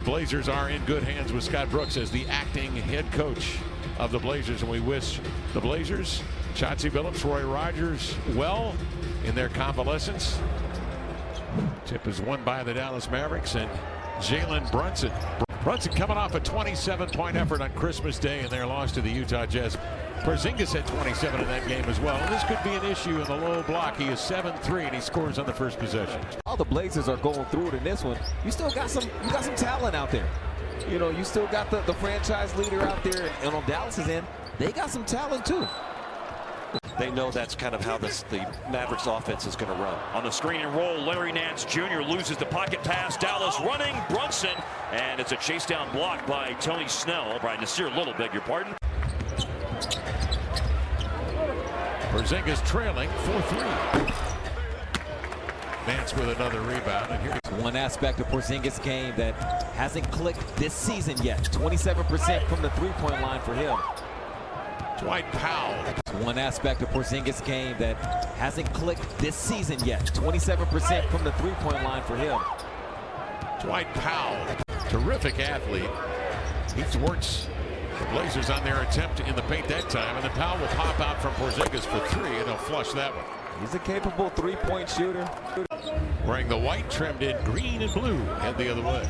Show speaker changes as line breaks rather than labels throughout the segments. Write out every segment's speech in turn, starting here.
Blazers are in good hands with Scott Brooks as the acting head coach of the Blazers, and we wish the Blazers, Chauncey Billups, Roy Rogers, well in their convalescence. Tip is won by the Dallas Mavericks and Jalen Brunson. Brunson coming off a 27-point effort on Christmas Day in their loss to the Utah Jazz. Porzingis had 27 in that game as well. And this could be an issue in the low block. He is 7-3 and he scores on the first possession.
All the Blazers are going through it in this one. You still got some talent out there. You know, you still got the franchise leader out there, and on Dallas's end, they got some talent too.
They know that's kind of how the Mavericks offense is going to run.
On the screen and roll, Larry Nance Jr. loses the pocket pass. Dallas running, Brunson, and it's a chase down block by Tony Snell. By Nasir Little, beg your pardon.
Porzingis trailing 4-3. Nance with another rebound. And here's
one aspect of Porzingis' game that hasn't clicked this season yet. 27% from the three-point line for him.
Dwight Powell.
One aspect of Porzingis' game that hasn't clicked this season yet. 27% from the three-point line for him.
Dwight Powell, terrific athlete. He thwarts the Blazers on their attempt in the paint that time, and then Powell will pop out from Porzingis for three, and he'll flush that one.
He's a capable three-point shooter.
Wearing the white trimmed in green and blue, head the other way.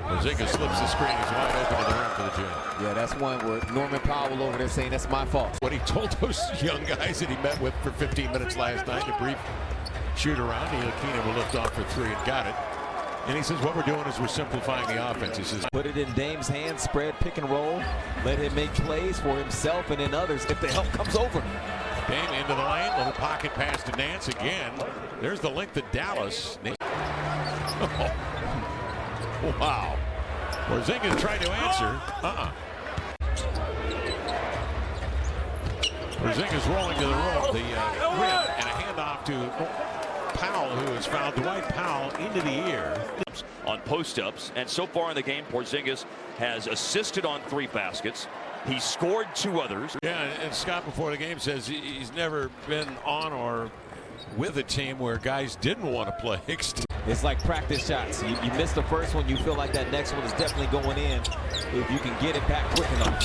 Porzingis slips the screen. He's wide open to the rim for the Jazz.
Yeah, that's one where Norman Powell over there saying that's my fault.
What he told those young guys that he met with for 15 minutes last night, a brief shoot around. Ntilikina will lift off for three and got it. And he says what we're doing is we're simplifying the offense. He says
put it in Dame's hands, spread, pick and roll, let him make plays for himself and then others if the help comes over.
Dame into the lane, little pocket pass to Nance again. There's the link to Dallas. Oh, wow. Porzingis tried to answer. Porzingis rolling to the rim, and a handoff to Powell, who has fouled Dwight Powell into the ear.
On post-ups, and so far in the game, Porzingis has assisted on 3 baskets. He scored 2 others.
Yeah, and Scott before the game says he's never been on or with a team where guys didn't want to play.
It's like practice shots. You miss the first one, you feel like that next one is definitely going in if you can get it back quick enough.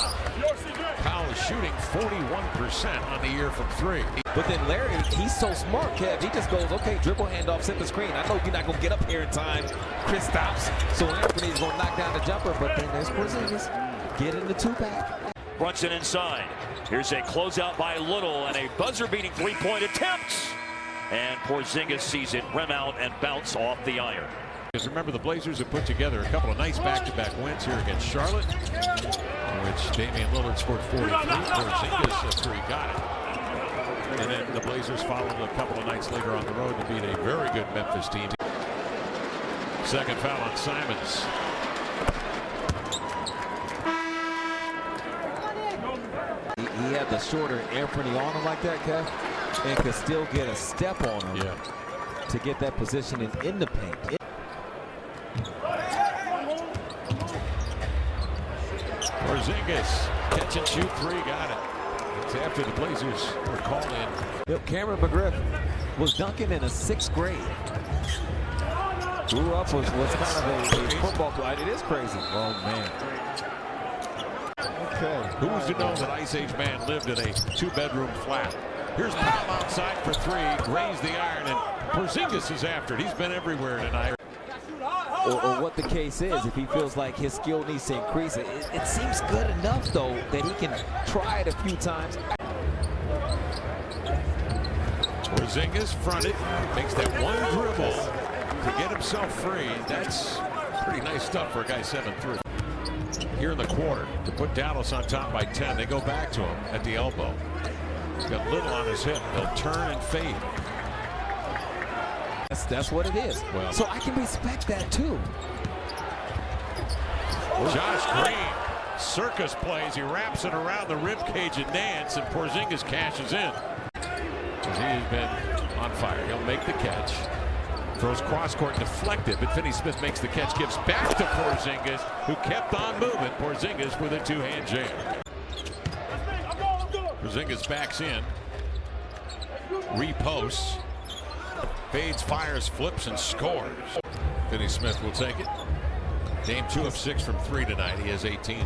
Powell is shooting 41% on the year from 3.
But then Larry, he's so smart, Kev. He just goes, okay, dribble, handoff, set the screen. I know you're not going to get up here in time. Kristaps. So Anthony's going to knock down the jumper, but then there's Porzingis. Get in the 2-pack.
Brunson inside. Here's a closeout by Little and a buzzer-beating 3-point attempt. And Porzingis sees it rim out and bounce off the iron.
Because remember, the Blazers have put together a couple of nice back-to-back wins here against Charlotte, in which Damian Lillard scored 43. Porzingis a 3, got it. And then the Blazers followed a couple of nights later on the road to beat a very good Memphis team. Second foul on Simons.
He had the shorter Anthony on him like that, Kev, and could still get a step on him to get that position in the paint.
Porzingis, catch and shoot 3, got it. It's after the Blazers were called in.
Yep, Cameron McGriff was dunking in the 6th grade. Grew up was kind of a football player. It is crazy. Oh, man. Okay.
Who was to know that Ice Age Man lived in a 2-bedroom flat? Here's Powell outside for 3, raised the iron, and Porzingis is after it. He's been everywhere tonight.
Or what the case is, if he feels like his skill needs to increase. It seems good enough, though, that he can try it a few times.
Porzingis fronted, makes that one dribble to get himself free. That's pretty nice stuff for a guy 7'3". Here in the quarter to put Dallas on top by 10. They go back to him at the elbow. He's got Little on his hip. He'll turn and fade.
That's what it is.
Well,
so I can respect that too.
Josh Green, circus plays. He wraps it around the rib cage of Nance, and Porzingis cashes in. He has been on fire. He'll make the catch. Throws cross-court deflected, but Finney-Smith makes the catch, gives back to Porzingis, who kept on moving. Porzingis with a 2-hand jam. Porzingis backs in, reposts, fades, fires, flips, and scores. Finney-Smith will take it. Dame 2 of 6 from 3 tonight. He has 18.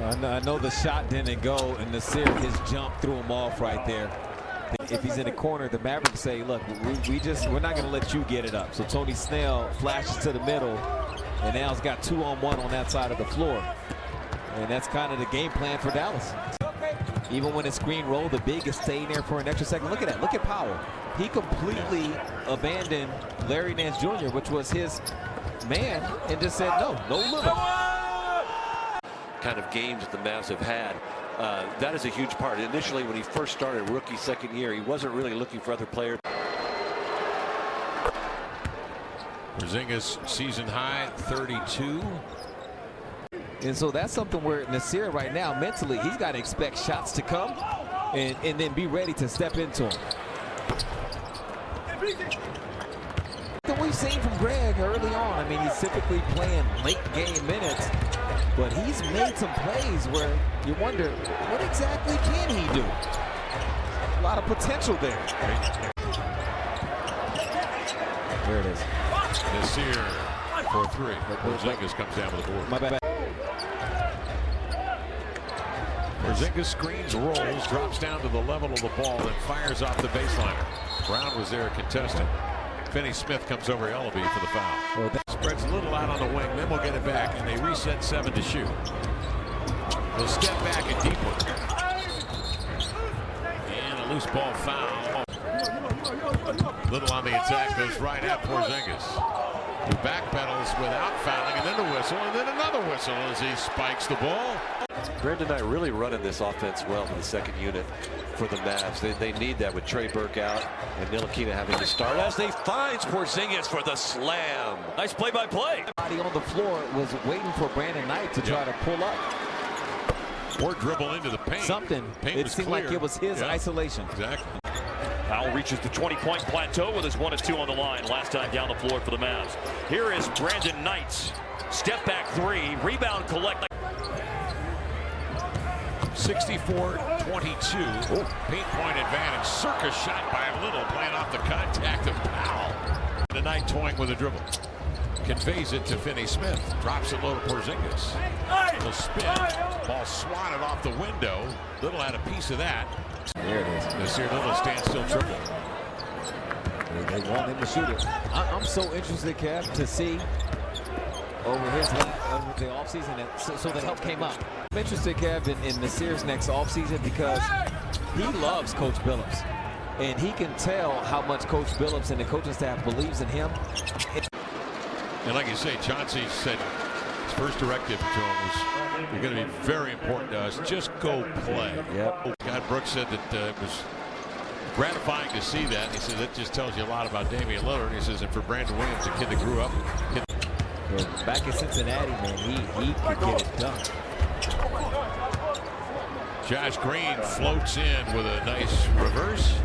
I know the shot didn't go, and Nasir, his jump threw him off right there. If he's in the corner, the Mavericks say, look, we're not going to let you get it up. So Tony Snell flashes to the middle, and now he's got 2-on-1 on that side of the floor. And that's kind of the game plan for Dallas. Even when it's screen roll, the big is staying there for an extra second. Look at that. Look at Powell. He completely abandoned Larry Nance Jr., which was his man, and just said, no limit.
Kind of games that the Mavs have had. That is a huge part. Initially, when he first started, rookie second year, he wasn't really looking for other players.
Porzingis season high 32.
And so that's something where Nasir right now, mentally, he's got to expect shots to come and then be ready to step into them. That we've seen from Greg early on. I mean, he's typically playing late game minutes, but he's made some plays where you wonder, what exactly can he do? A lot of potential there. There it is.
Nasir for 3. Porzingis comes down with the board.
My bad.
Porzingis screens, rolls, drops down to the level of the ball, and fires off the baseline. Brown was there, a contestant. Finney Smith comes over Ellaby for the foul. Spreads a little out on the wing, then we'll get it back, and they reset 7 to shoot. They'll step back and deeper. And a loose ball foul. Little on the attack, goes right at Porzingis, who backpedals without fouling, and then a whistle, and then another whistle as he spikes the ball.
Brandon Knight really running this offense well for the second unit for the Mavs. They need that with Trey Burke out and Ntilikina having to start as they find Porzingis for the slam.
Nice play-by-play.
Body on the floor was waiting for Brandon Knight to try to pull up.
Or dribble into the paint.
Something. It seemed like it was his isolation.
Exactly.
Powell reaches the 20-point plateau with his 1 of 2 on the line. Last time down the floor for the Mavs. Here is Brandon Knight. Step back 3. Rebound collect.
64-22. Paint point advantage. Circus shot by Little, playing off the contact of Powell. Tonight toying with a dribble. Conveys it to Finney Smith. Drops it low to Porzingis. He'll spin. Ball swatted off the window. Little had a piece of that.
There it is.
Nasir Little standstill triple.
They want him to shoot it. I'm so interested, Kev, to see over his over the offseason, so the help came up. I'm interested, Kev, in Nasir's next offseason because he loves Coach Billups. And he can tell how much Coach Billups and the coaching staff believes in him.
And like you say, Chauncey said his first directive to him was, you're going to be very important to us. Just go play.
Yep.
God, Brooks said that it was gratifying to see that. He said that just tells you a lot about Damian Lillard. He says, and for Brandon Williams, a kid that grew up.
Back in Cincinnati, man, he could get it done.
Josh Green floats in with a nice reverse.